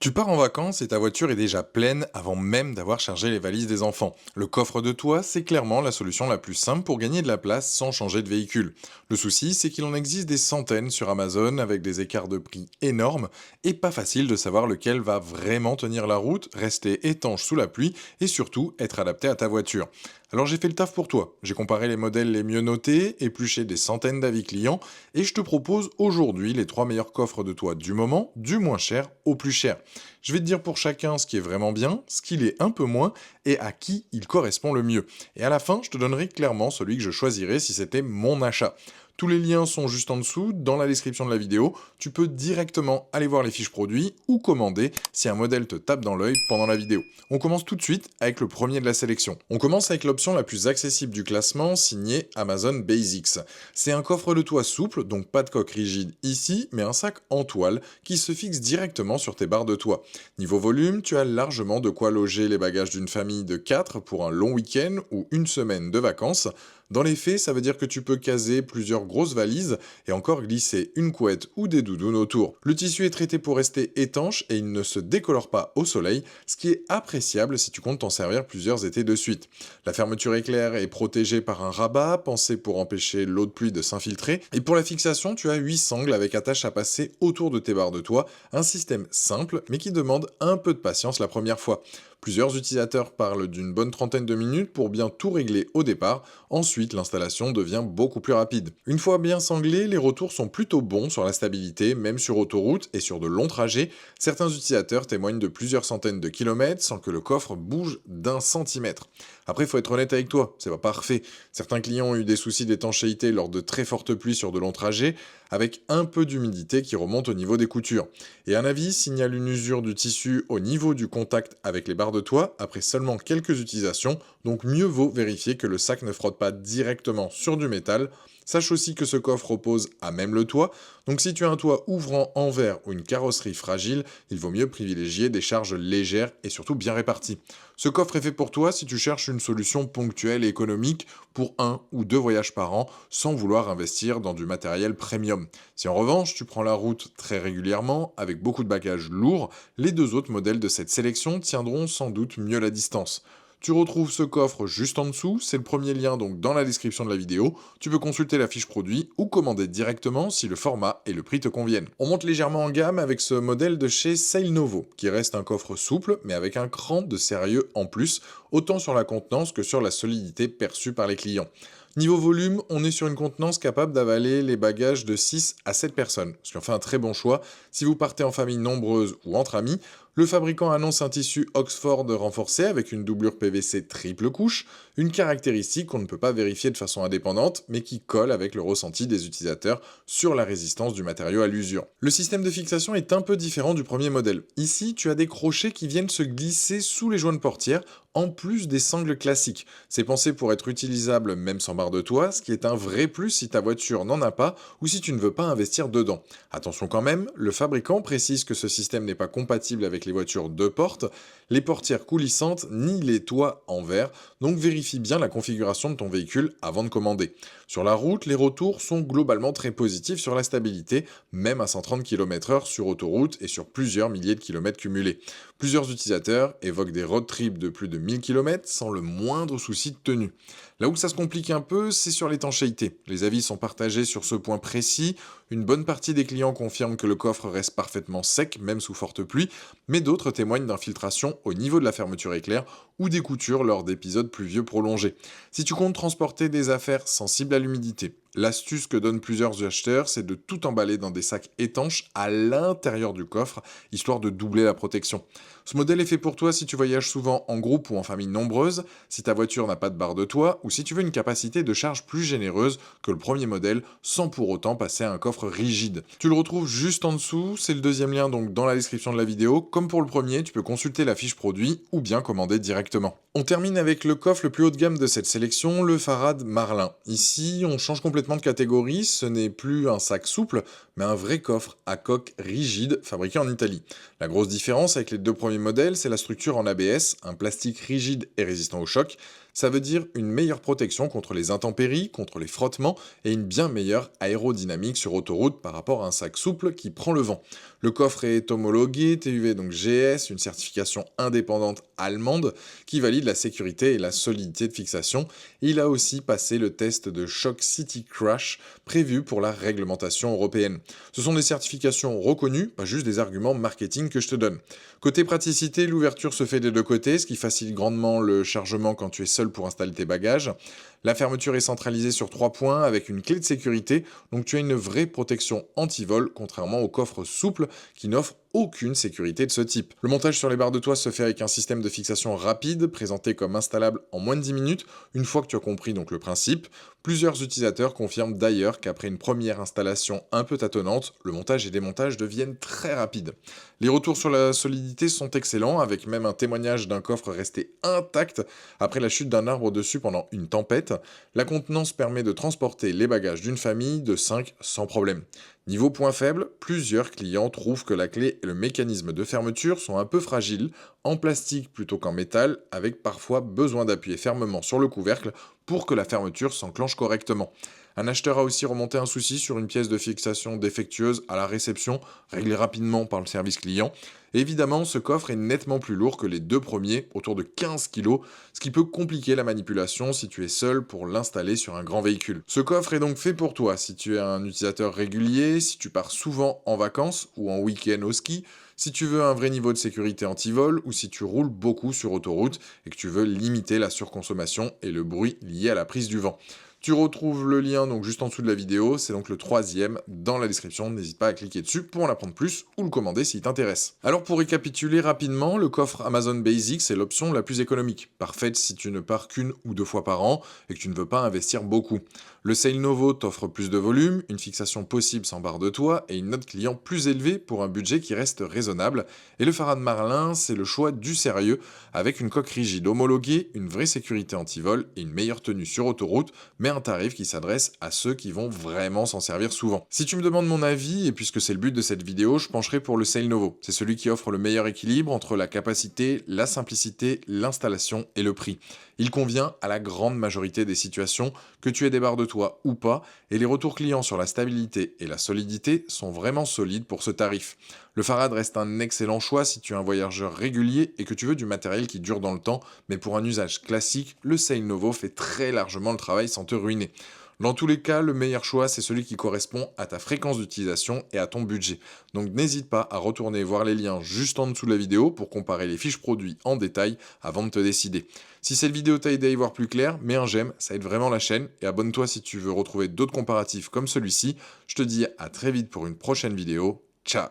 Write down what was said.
Tu pars en vacances et ta voiture est déjà pleine avant même d'avoir chargé les valises des enfants. Le coffre de toit, c'est clairement la solution la plus simple pour gagner de la place sans changer de véhicule. Le souci, c'est qu'il en existe des centaines sur Amazon avec des écarts de prix énormes et pas facile de savoir lequel va vraiment tenir la route, rester étanche sous la pluie et surtout être adapté à ta voiture. Alors j'ai fait le taf pour toi. J'ai comparé les modèles les mieux notés, épluché des centaines d'avis clients et je te propose aujourd'hui les 3 meilleurs coffres de toit du moment, du moins cher au plus cher. Je vais te dire pour chacun ce qui est vraiment bien, ce qui l'est un peu moins et à qui il correspond le mieux. Et à la fin, je te donnerai clairement celui que je choisirais si c'était mon achat. Tous les liens sont juste en dessous, dans la description de la vidéo. Tu peux directement aller voir les fiches produits ou commander si un modèle te tape dans l'œil pendant la vidéo. On commence tout de suite avec le premier de la sélection. On commence avec l'option la plus accessible du classement, signée Amazon Basics. C'est un coffre de toit souple, donc pas de coque rigide ici, mais un sac en toile qui se fixe directement sur tes barres de toit. Niveau volume, tu as largement de quoi loger les bagages d'une famille de 4 pour un long week-end ou une semaine de vacances. Dans les faits, ça veut dire que tu peux caser plusieurs grosses valises et encore glisser une couette ou des doudounes autour. Le tissu est traité pour rester étanche et il ne se décolore pas au soleil, ce qui est appréciable si tu comptes t'en servir plusieurs étés de suite. La fermeture éclair est protégée par un rabat pensé pour empêcher l'eau de pluie de s'infiltrer. Et pour la fixation, tu as 8 sangles avec attache à passer autour de tes barres de toit, un système simple mais qui demande un peu de patience la première fois. Plusieurs utilisateurs parlent d'une bonne trentaine de minutes pour bien tout régler au départ. Ensuite, l'installation devient beaucoup plus rapide. Une fois bien sanglé, les retours sont plutôt bons sur la stabilité, même sur autoroute et sur de longs trajets. Certains utilisateurs témoignent de plusieurs centaines de kilomètres sans que le coffre bouge d'un centimètre. Après, il faut être honnête avec toi, c'est pas parfait. Certains clients ont eu des soucis d'étanchéité lors de très fortes pluies sur de longs trajets, avec un peu d'humidité qui remonte au niveau des coutures. Et un avis signale une usure du tissu au niveau du contact avec les barres de toit après seulement quelques utilisations, donc mieux vaut vérifier que le sac ne frotte pas directement sur du métal. Sache aussi que ce coffre repose à même le toit, donc si tu as un toit ouvrant en verre ou une carrosserie fragile, il vaut mieux privilégier des charges légères et surtout bien réparties. Ce coffre est fait pour toi si tu cherches une solution ponctuelle et économique pour un ou deux voyages par an sans vouloir investir dans du matériel premium. Si en revanche tu prends la route très régulièrement avec beaucoup de bagages lourds, les deux autres modèles de cette sélection tiendront sans doute mieux la distance. Tu retrouves ce coffre juste en dessous, c'est le premier lien donc dans la description de la vidéo. Tu peux consulter la fiche produit ou commander directement si le format et le prix te conviennent. On monte légèrement en gamme avec ce modèle de chez Sailnovo, qui reste un coffre souple mais avec un cran de sérieux en plus, autant sur la contenance que sur la solidité perçue par les clients. Niveau volume, on est sur une contenance capable d'avaler les bagages de 6 à 7 personnes, ce qui en fait un très bon choix. Si vous partez en famille nombreuse ou entre amis, le fabricant annonce un tissu Oxford renforcé avec une doublure PVC triple couche, une caractéristique qu'on ne peut pas vérifier de façon indépendante, mais qui colle avec le ressenti des utilisateurs sur la résistance du matériau à l'usure. Le système de fixation est un peu différent du premier modèle. Ici, tu as des crochets qui viennent se glisser sous les joints de portière, en plus des sangles classiques. C'est pensé pour être utilisable même sans barre de toit, ce qui est un vrai plus si ta voiture n'en a pas ou si tu ne veux pas investir dedans. Attention quand même, le fabricant précise que ce système n'est pas compatible avec les voitures 2 portes, les portières coulissantes ni les toits en verre, donc vérifie bien la configuration de ton véhicule avant de commander. Sur la route, les retours sont globalement très positifs sur la stabilité, même à 130 km/h sur autoroute et sur plusieurs milliers de kilomètres cumulés. Plusieurs utilisateurs évoquent des road trips de plus de 1000 km sans le moindre souci de tenue. Là où ça se complique un peu, c'est sur l'étanchéité. Les avis sont partagés sur ce point précis. Une bonne partie des clients confirment que le coffre reste parfaitement sec, même sous forte pluie, mais d'autres témoignent d'infiltration au niveau de la fermeture éclair ou des coutures lors d'épisodes pluvieux prolongés. Si tu comptes transporter des affaires sensibles à l'humidité, l'astuce que donnent plusieurs acheteurs, c'est de tout emballer dans des sacs étanches à l'intérieur du coffre, histoire de doubler la protection. Ce modèle est fait pour toi si tu voyages souvent en groupe ou en famille nombreuse, si ta voiture n'a pas de barre de toit ou si tu veux une capacité de charge plus généreuse que le premier modèle sans pour autant passer à un coffre rigide. Tu le retrouves juste en dessous, c'est le deuxième lien donc dans la description de la vidéo. Comme pour le premier, tu peux consulter la fiche produit ou bien commander directement. On termine avec le coffre le plus haut de gamme de cette sélection, le Farad Marlin. Ici, on change complètement de catégorie, ce n'est plus un sac souple, mais un vrai coffre à coque rigide fabriqué en Italie. La grosse différence avec les deux premiers modèles, c'est la structure en ABS, un plastique rigide et résistant au choc. Ça veut dire une meilleure protection contre les intempéries, contre les frottements et une bien meilleure aérodynamique sur autoroute par rapport à un sac souple qui prend le vent. Le coffre est homologué TUV, donc GS, une certification indépendante allemande qui valide la sécurité et la solidité de fixation. Il a aussi passé le test de Shock City Crash prévu pour la réglementation européenne. Ce sont des certifications reconnues, pas juste des arguments marketing que je te donne. Côté praticité, l'ouverture se fait des deux côtés, ce qui facilite grandement le chargement quand tu es seul pour installer tes bagages. La fermeture est centralisée sur 3 points avec une clé de sécurité, donc tu as une vraie protection anti-vol, contrairement au coffre souple qui n'offre aucune sécurité de ce type. Le montage sur les barres de toit se fait avec un système de fixation rapide, présenté comme installable en moins de 10 minutes, une fois que tu as compris donc le principe. Plusieurs utilisateurs confirment d'ailleurs qu'après une première installation un peu tâtonnante, le montage et démontage deviennent très rapides. Les retours sur la solidité sont excellents, avec même un témoignage d'un coffre resté intact après la chute d'un arbre dessus pendant une tempête. La contenance permet de transporter les bagages d'une famille de 5 sans problème. Niveau point faible, plusieurs clients trouvent que la clé et le mécanisme de fermeture sont un peu fragiles, en plastique plutôt qu'en métal, avec parfois besoin d'appuyer fermement sur le couvercle pour que la fermeture s'enclenche correctement. Un acheteur a aussi remonté un souci sur une pièce de fixation défectueuse à la réception, réglée rapidement par le service client. Et évidemment, ce coffre est nettement plus lourd que les deux premiers, autour de 15 kg, ce qui peut compliquer la manipulation si tu es seul pour l'installer sur un grand véhicule. Ce coffre est donc fait pour toi si tu es un utilisateur régulier, si tu pars souvent en vacances ou en week-end au ski, si tu veux un vrai niveau de sécurité anti-vol ou si tu roules beaucoup sur autoroute et que tu veux limiter la surconsommation et le bruit lié à la prise du vent. Tu retrouves le lien donc juste en dessous de la vidéo, c'est donc le troisième dans la description, n'hésite pas à cliquer dessus pour en apprendre plus ou le commander s'il t'intéresse. Alors pour récapituler rapidement, le coffre Amazon Basics c'est l'option la plus économique, parfaite si tu ne pars qu'une ou deux fois par an et que tu ne veux pas investir beaucoup. Le Sail Novo t'offre plus de volume, une fixation possible sans barre de toit et une note client plus élevée pour un budget qui reste raisonnable. Et le Farad Marlin, c'est le choix du sérieux, avec une coque rigide homologuée, une vraie sécurité anti-vol et une meilleure tenue sur autoroute, mais un tarif qui s'adresse à ceux qui vont vraiment s'en servir souvent. Si tu me demandes mon avis, et puisque c'est le but de cette vidéo, je pencherai pour le Sail Novo. C'est celui qui offre le meilleur équilibre entre la capacité, la simplicité, l'installation et le prix. Il convient à la grande majorité des situations, que tu aies des barres de toit ou pas, et les retours clients sur la stabilité et la solidité sont vraiment solides pour ce tarif. Le Farad reste un excellent choix si tu es un voyageur régulier et que tu veux du matériel qui dure dans le temps, mais pour un usage classique, le Sail Novo fait très largement le travail sans te ruiner. Dans tous les cas, le meilleur choix, c'est celui qui correspond à ta fréquence d'utilisation et à ton budget. Donc n'hésite pas à retourner voir les liens juste en dessous de la vidéo pour comparer les fiches produits en détail avant de te décider. Si cette vidéo t'a aidé à y voir plus clair, mets un j'aime, ça aide vraiment la chaîne, et abonne-toi si tu veux retrouver d'autres comparatifs comme celui-ci. Je te dis à très vite pour une prochaine vidéo. Ciao!